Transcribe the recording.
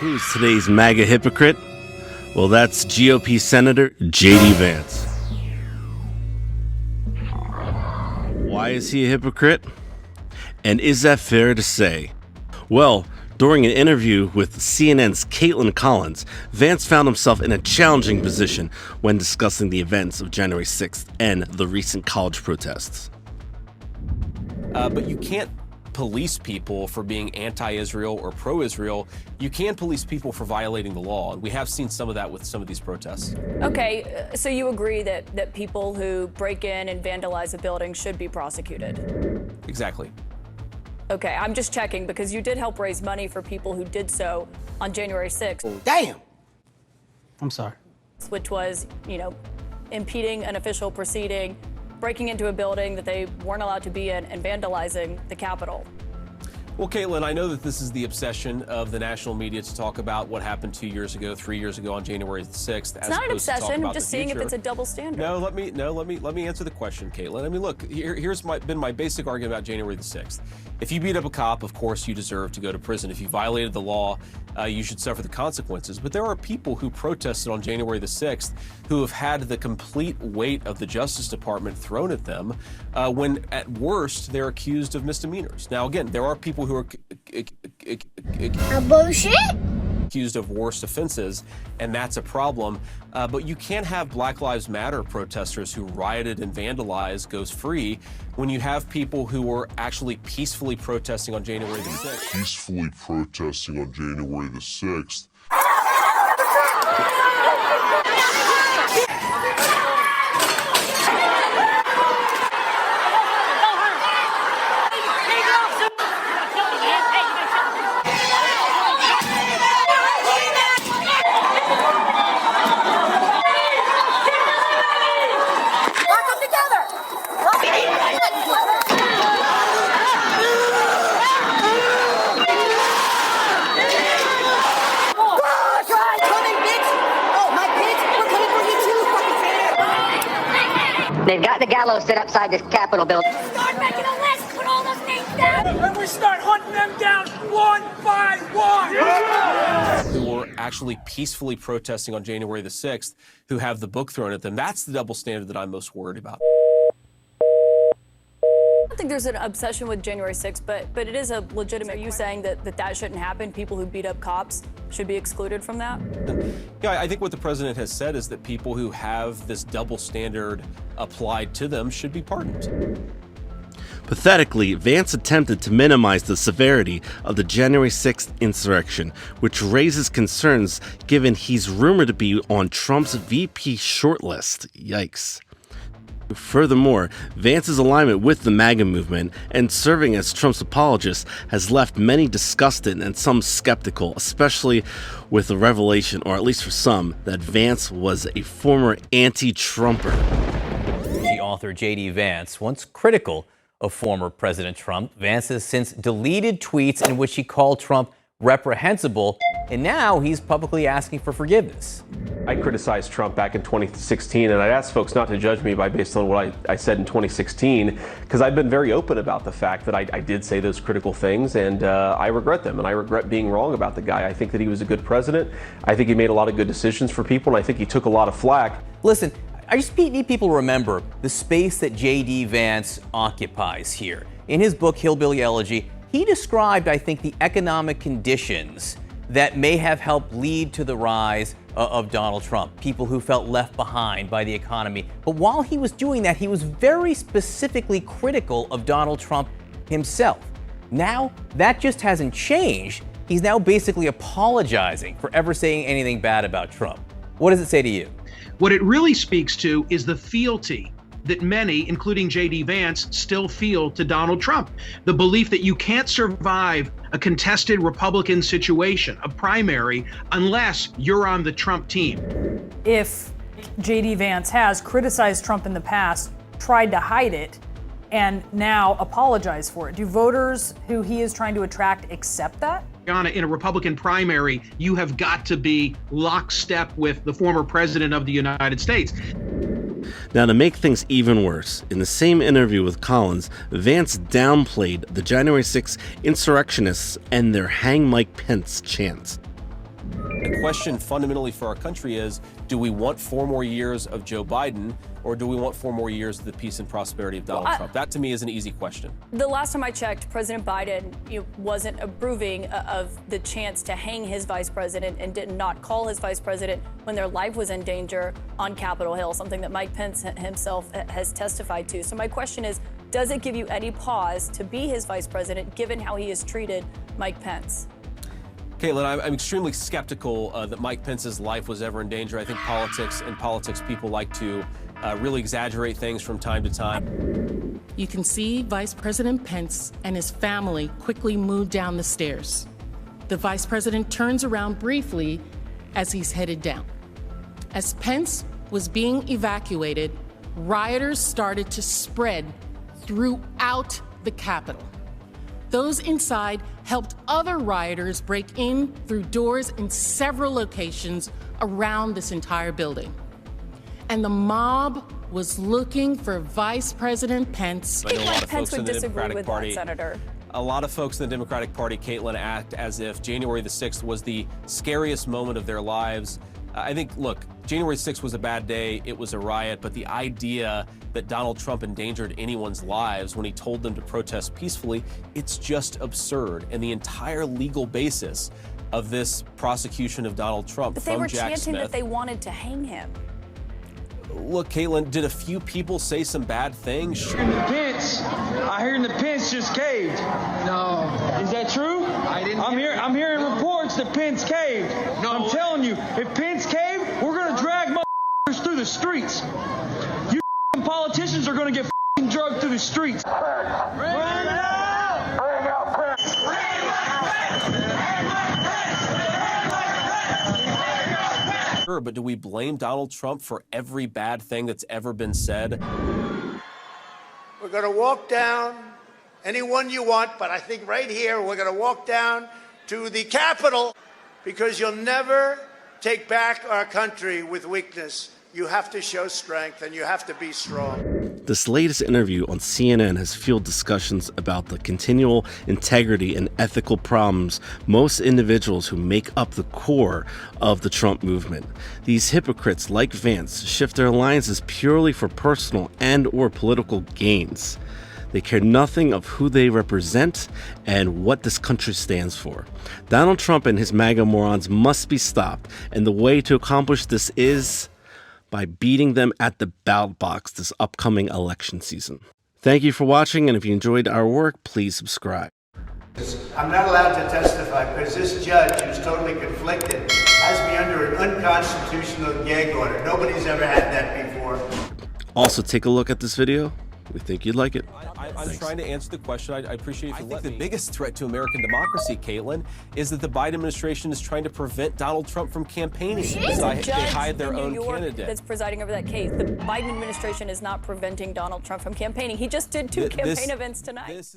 Who's today's MAGA hypocrite? Well, that's GOP Senator J.D. Vance. Why is he a hypocrite? And is that fair to say? Well, during an interview with CNN's Caitlin Collins, Vance found himself in a challenging position when discussing the events of January 6th and the recent college protests. But you can't police people for being anti-Israel or pro-Israel. You can police people for violating the law, and we have seen some of that with some of these protests. Okay, so you agree that people who break in and vandalize a building should be prosecuted? Exactly. Okay, I'm just checking because you did help raise money for people who did so on January 6th. Damn! I'm sorry. Which was, impeding an official proceeding, breaking into a building that they weren't allowed to be in, and vandalizing the Capitol. Well, Caitlin, I know that this is the obsession of the national media to talk about what happened 2 years ago, 3 years ago on January 6th. It's not an obsession. I'm just seeing if it's a double standard. No, let me answer the question, Caitlin. I mean, look, here's been my basic argument about January the 6th. If you beat up a cop, of course you deserve to go to prison. If you violated the law, you should suffer the consequences. But there are people who protested on January the 6th who have had the complete weight of the Justice Department thrown at them when, at worst, they're accused of misdemeanors. Now, again, there are people who are accused of worse offenses, and that's a problem. But you can't have Black Lives Matter protesters who rioted and vandalized goes free when you have people who were actually peacefully protesting on January the 6th. Peacefully protesting on January the 6th. They've got the gallows set outside this Capitol building. Start making a list, put all those names down. And we start hunting them down one by one. Who were actually peacefully protesting on January the 6th, who have the book thrown at them. That's the double standard that I'm most worried about. I don't think there's an obsession with January 6th, but it is a legitimate. Are you saying that shouldn't happen? People who beat up cops should be excluded from that? Yeah, I think what the president has said is that people who have this double standard applied to them should be pardoned. Pathetically, Vance attempted to minimize the severity of the January 6th insurrection, which raises concerns given he's rumored to be on Trump's VP shortlist. Yikes. Furthermore, Vance's alignment with the MAGA movement and serving as Trump's apologist has left many disgusted and some skeptical, especially with the revelation, or at least for some, that Vance was a former anti-Trumper. The author J.D. Vance, once critical of former President Trump, Vance has since deleted tweets in which he called Trump reprehensible, and now he's publicly asking for forgiveness. I criticized Trump back in 2016, and I'd ask folks not to judge me based on what I said in 2016, because I've been very open about the fact that I did say those critical things, and I regret them, and I regret being wrong about the guy. I think that he was a good president. I think he made a lot of good decisions for people, and I think he took a lot of flack. Listen, I just need people to remember the space that J.D. Vance occupies here. In his book, Hillbilly Elegy, he described, I think, the economic conditions that may have helped lead to the rise of Donald Trump, people who felt left behind by the economy. But while he was doing that, he was very specifically critical of Donald Trump himself. Now, that just hasn't changed. He's now basically apologizing for ever saying anything bad about Trump. What does it say to you? What it really speaks to is the fealty that many, including J.D. Vance, still feel to Donald Trump. The belief that you can't survive a contested Republican situation, a primary, unless you're on the Trump team. If J.D. Vance has criticized Trump in the past, tried to hide it, and now apologize for it, do voters who he is trying to attract accept that? In a Republican primary, you have got to be lockstep with the former president of the United States. Now, to make things even worse, in the same interview with Collins, Vance downplayed the January 6th insurrectionists and their Hang Mike Pence chants. The question fundamentally for our country is, do we want 4 more years of Joe Biden, or do we want 4 more years of the peace and prosperity of Donald Trump? That, to me, is an easy question. The last time I checked, President Biden wasn't approving of the chance to hang his vice president and did not call his vice president when their life was in danger on Capitol Hill, something that Mike Pence himself has testified to. So my question is, does it give you any pause to be his vice president, given how he has treated Mike Pence? Caitlin, I'm extremely skeptical that Mike Pence's life was ever in danger. I think politics people like to really exaggerate things from time to time. You can see Vice President Pence and his family quickly move down the stairs. The vice president turns around briefly as he's headed down. As Pence was being evacuated, rioters started to spread throughout the Capitol. Those inside helped other rioters break in through doors in several locations around this entire building. And the mob was looking for Vice President Pence. I know a lot of Pence folks in would the disagree Democratic with Party. that, Senator. A lot of folks in the Democratic Party, Caitlin, act as if January the 6th was the scariest moment of their lives. I think, look, January 6th was a bad day. It was a riot. But the idea that Donald Trump endangered anyone's lives when he told them to protest peacefully, it's just absurd. And the entire legal basis of this prosecution of Donald Trump But from they were Jack chanting Smith. that they wanted to hang him. Look, Caitlin, did a few people say some bad things? I heard the Pence just caved. No. Is that true? I didn't. I'm hearing reports that Pence caved. No. I'm telling you, if Pence caved, we're gonna drag motherfuckers through the streets. You politicians are gonna get drugged through the streets. Bring it out! Bring out Pence! Sure, but do we blame Donald Trump for every bad thing that's ever been said? We're going to walk down anyone you want, but I think right here we're going to walk down to the Capitol, because you'll never take back our country with weakness. You have to show strength and you have to be strong. This latest interview on CNN has fueled discussions about the continual integrity and ethical problems most individuals who make up the core of the Trump movement. These hypocrites like Vance shift their alliances purely for personal and/or political gains. They care nothing of who they represent and what this country stands for. Donald Trump and his MAGA morons must be stopped, and the way to accomplish this is by beating them at the ballot box this upcoming election season. Thank you for watching, and if you enjoyed our work, please subscribe. I'm not allowed to testify because this judge, who's totally conflicted, has me under an unconstitutional gag order. Nobody's ever had that before. Also, take a look at this video. We think you'd like it. I'm trying to answer the question. I appreciate if you let me. The biggest threat to American democracy, Caitlin, is that the Biden administration is trying to prevent Donald Trump from campaigning. There's a They hide their in New own York candidate. that's presiding over that case. The Biden administration is not preventing Donald Trump from campaigning. He just did 2 campaign events tonight.